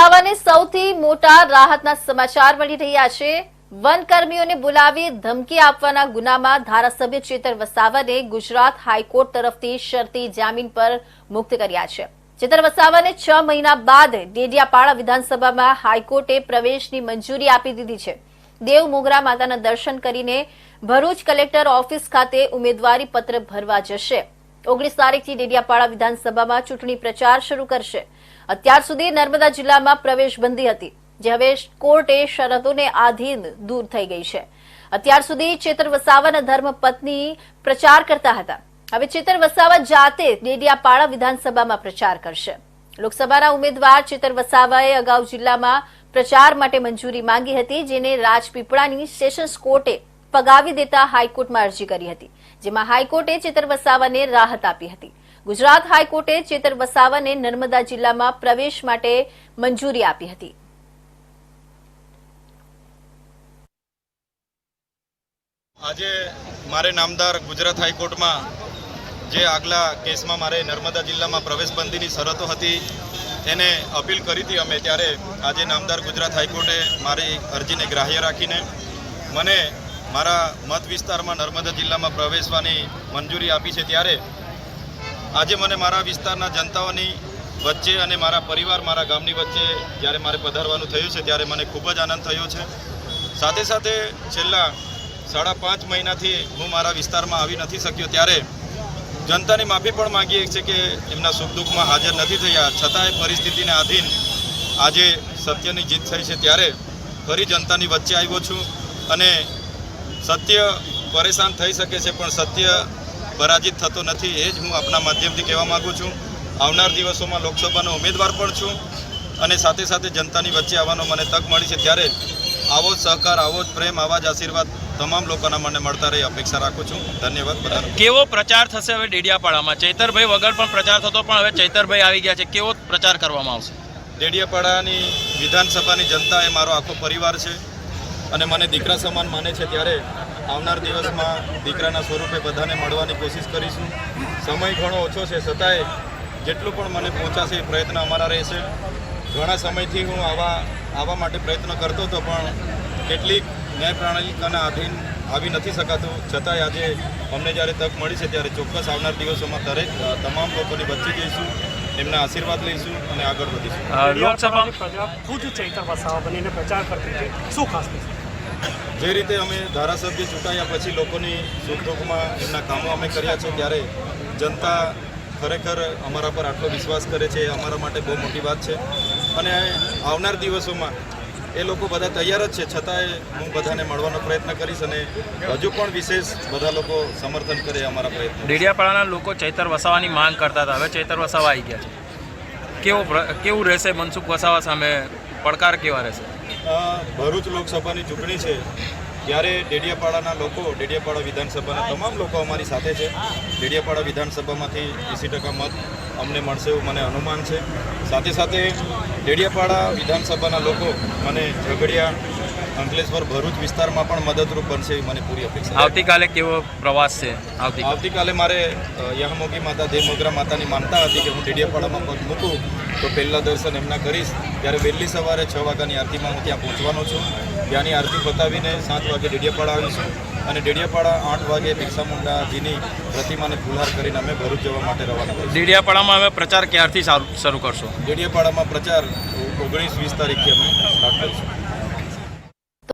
વસાવાને સૌથી મોટા રાહતના સમાચાર મળી રહ્યા છે। વનકર્મીઓને બોલાવી ધમકી આપવાના ગુનામાં ધારાસભ્ય ચેતર વસાવાને ગુજરાત હાઈકોર્ટ તરફથી શરતી જામીન પર મુક્ત કર્યા છે। ચેતર વસાવાને 6 મહિના બાદ ડેડિયાપાડા વિધાનસભામાં હાઈકોર્ટે પ્રવેશની મંજૂરી આપી દીધી છે। દેવ મોગરા માતાના દર્શન કરીને ભરૂચ કલેક્ટર ઓફિસ ખાતે ઉમેદવારી પત્ર ભરવા જશે। 19 તારીખથી ડેડિયાપાડા વિધાનસભામાં ચૂંટણી પ્રચાર શરૂ કરશે। અત્યાર સુધી નર્મદા જિલ્લામાં પ્રવેશબંધી હતી, જે હવે કોર્ટે શરતોને આધીન દૂર થઈ ગઈ છે। અત્યાર સુધી ચેતર વસાવાના ધર્મપત્ની પ્રચાર કરતા હતા, હવે ચેતર વસાવા જાતે ડેડિયાપાડા વિધાનસભામાં પ્રચાર કરશે। લોકસભાના ઉમેદવાર ચેતર વસાવાએ અગાઉ જિલ્લામાં પ્રચાર માટે મંજૂરી માંગી હતી, જેને રાજપીપળાની સેશન્સ કોર્ટે ફગાવી દેતા હાઈકોર્ટમાં અરજી કરી હતી, જેમાં હાઈકોર્ટે ચેતર વસાવાને રાહત આપી હતી। ગુજરાત હાઈકોર્ટે ચેતર વસાવાને નર્મદા જિલ્લામાં પ્રવેશ માટે મંજૂરી આપી હતી। આજે મારે નામદાર ગુજરાત હાઈકોર્ટમાં જે આગલા કેસમાં મારે નર્મદા જિલ્લામાં પ્રવેશબંધીની શરતો હતી એને અપીલ કરી હતી અમે, ત્યારે આજે નામદાર ગુજરાત હાઈકોર્ટે મારી અરજીને ગ્રાહ્ય રાખીને મને મારા મત વિસ્તારમાં નર્મદા જિલ્લામાં પ્રવેશવાની મંજૂરી આપી છે। ત્યારે આજે મને મારા વિસ્તારના જનતાઓની વચ્ચે અને મારા પરિવાર, મારા ગામની વચ્ચે જ્યારે મારે પધારવાનું થયું છે ત્યારે મને ખૂબ જ આનંદ થયો છે। સાથે સાથે છેલ્લા 5.5 મહિનાથી હું મારા વિસ્તારમાં આવી નથી શક્યો, ત્યારે જનતાની માફી પણ માંગીએ છીએ કે એમના સુખ દુઃખમાં હાજર નથી થયા, છતાંય પરિસ્થિતિને આધીન આજે સત્યની જીત થઈ છે। ત્યારે ફરી જનતાની વચ્ચે આવ્યો છું અને સત્ય પરેશાન થઈ શકે છે પણ સત્ય પરાજિત થતો નથી, એ જ હું આપના માધ્યમથી કહેવા માગું છું। આવનાર દિવસોમાં લોકસભાનો ઉમેદવાર પણ છું અને સાથે સાથે જનતાની વચ્ચે આવવાનો મને તક મળી છે, ત્યારે આવો જ સહકાર, આવો જ પ્રેમ, આવા જ આશીર્વાદ તમામ લોકોના મને મળતા રહે અપેક્ષા રાખું છું। ધન્યવાદ બધાનો। કેવો પ્રચાર થશે હવે ડેડિયાપાડામાં? ચૈતરભાઈ વગર પણ પ્રચાર થતો, પણ હવે ચૈતરભાઈ આવી ગયા છે, કેવો પ્રચાર કરવામાં આવશે? ડેડિયાપાડાની વિધાનસભાની જનતા એ મારો આખો પરિવાર છે અને મને દીકરા સમાન માને છે, ત્યારે આવનાર દિવસમાં દીકરાના સ્વરૂપે બધાને મળવાની કોશિશ કરીશું। સમય ઘણો ઓછો છે, છતાંય જેટલું પણ મને પહોંચાશે એ પ્રયત્ન અમારા રહેશે। ઘણા સમયથી હું આવા માટે પ્રયત્ન કરતો હતો, પણ કેટલીક ન્યાય પ્રણાલિકાના આધીન આવી નથી શકાતું, છતાંય આજે અમને જ્યારે તક મળી છે ત્યારે ચોક્કસ આવનાર દિવસોમાં તમામ લોકોની વચ્ચે જઈશું, એમના આશીર્વાદ લઈશું અને આગળ વધીશું। લોકસભાની પ્રજા ખુદ ચૈતર વસાવા બનીને પ્રચાર કરતી હતી, શું ખાસ? જે રીતે અમે ધારાસભ્ય ચૂંટાયા પછી લોકોની સુખ દુઃખમાં એમના કામો અમે કર્યા છે, ત્યારે જનતા ખરેખર અમારા પર આટલો વિશ્વાસ કરે છે, એ અમારા માટે બહુ મોટી વાત છે અને આવનાર દિવસોમાં એ લોકો બધા તૈયાર જ છે, છતાંય હું બધાને મળવાનો પ્રયત્ન કરીશ અને હજુ પણ વિશેષ બધા લોકો સમર્થન કરે અમારા પ્રયત્ન। ડેડિયાપાડાના લોકો ચૈતર વસાવાની માંગ કરતા હતા, હવે ચૈતર વસાવા આવી ગયા છે, કેવું રહેશે? મનસુખ વસાવા સામે પડકાર કેવા રહેશે? ભરૂચ લોકસભાની ચૂંટણી છે ત્યારે ડેડિયાપાડાના લોકો, ડેડિયાપાડા વિધાનસભાના તમામ લોકો અમારી સાથે છે। ડેડિયાપાડા વિધાનસભામાંથી 80% મત અમને મળશે એવું મને અનુમાન છે। સાથે સાથે ડેડિયાપાડા વિધાનસભાના લોકો મને ઝઘડિયા, અંકલેશ્વર, ભરૂચ વિસ્તારમાં પણ મદદરૂપ બનશે એવી મને પૂરી અપેક્ષા છે। આવતીકાલે કેવો પ્રવાસ છે? આવતીકાલે મારે યહામોગી માતા, દેવ મોગરા માતાની માનતા હતી કે હું ડેડિયાપાડામાં પગ મૂકું તો પહેલાં દર્શન એમના કરીશ, ત્યારે વહેલી સવારે 6 વાગ્યાની આરતીમાં હું ત્યાં પહોંચવાનો છું। ત્યાંની આરતી પતાવીને 7 વાગે ડેડિયાપાડા આવીશું અને ડેડિયાપાડા 8 વાગે બિરસા મુંડાજીની પ્રતિમાને ફુલહાર કરીને અમે ભરૂચ જવા માટે રવાના થઈશું। ડેડિયાપાડામાં હવે પ્રચાર ક્યારથી શરૂ કરશો? ડેડિયાપાડામાં પ્રચાર 19-20 તારીખથી અમે સ્ટાર્ટ કરીશું।